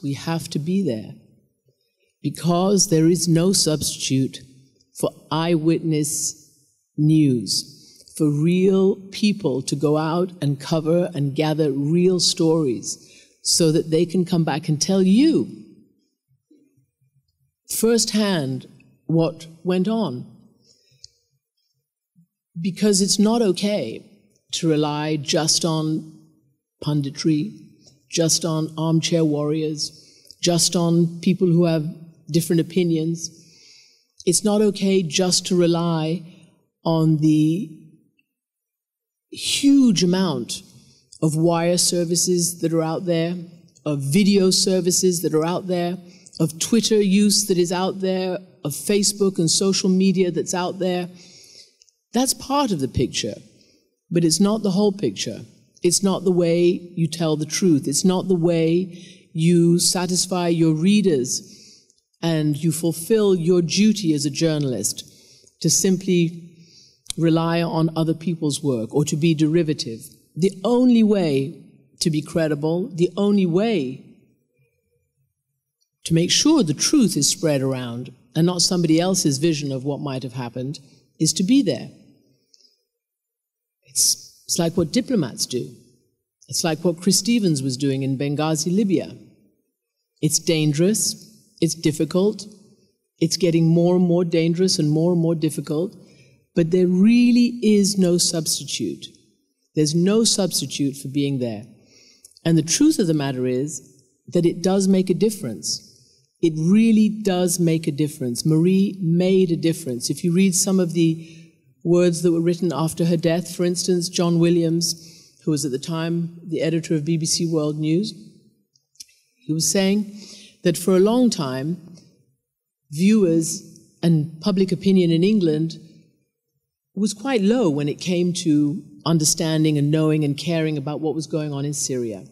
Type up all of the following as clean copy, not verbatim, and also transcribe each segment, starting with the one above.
We have to be there because there is no substitute for eyewitness news, for real people to go out and cover and gather real stories so that they can come back and tell you firsthand what went on. Because it's not okay to rely just on punditry, just on armchair warriors, just on people who have different opinions. It's not okay just to rely on the huge amount of wire services that are out there, of video services that are out there, of Twitter use that is out there, of Facebook and social media that's out there. That's part of the picture, but it's not the whole picture. It's not the way you tell the truth. It's not the way you satisfy your readers and you fulfill your duty as a journalist to simply rely on other people's work or to be derivative. The only way to be credible, the only way to make sure the truth is spread around and not somebody else's vision of what might have happened, is to be there. It's like what diplomats do. It's like what Chris Stevens was doing in Benghazi, Libya. It's dangerous, it's difficult, it's getting more and more dangerous and more difficult, but there really is no substitute. There's no substitute for being there. And the truth of the matter is that it does make a difference. It really does make a difference. Marie made a difference. If you read some of the words that were written after her death, for instance, John Williams, who was at the time the editor of BBC World News, he was saying that for a long time, viewers and public opinion in England was quite low when it came to understanding and knowing and caring about what was going on in Syria,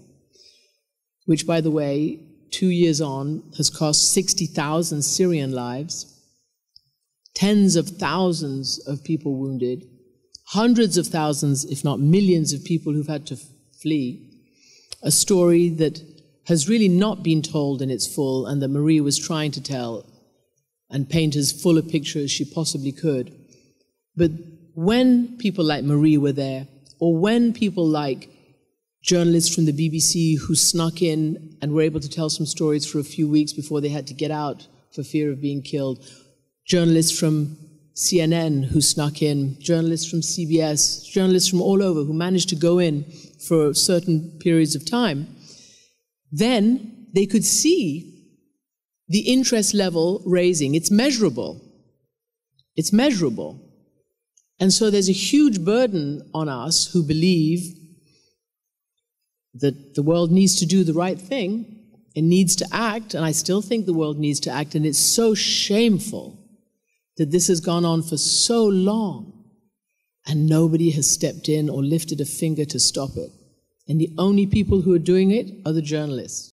which, by the way, 2 years on, has cost 60,000 Syrian lives, tens of thousands of people wounded, hundreds of thousands, if not millions of people who've had to flee, a story that has really not been told in its full and that Marie was trying to tell and paint as full a picture as she possibly could. But when people like Marie were there, or when people like journalists from the BBC who snuck in and were able to tell some stories for a few weeks before they had to get out for fear of being killed, journalists from CNN who snuck in, journalists from CBS, journalists from all over who managed to go in for certain periods of time, then they could see the interest level raising. It's measurable. It's measurable. And so there's a huge burden on us who believe that the world needs to do the right thing. It needs to act, and I still think the world needs to act, and it's so shameful that this has gone on for so long and nobody has stepped in or lifted a finger to stop it. And the only people who are doing it are the journalists.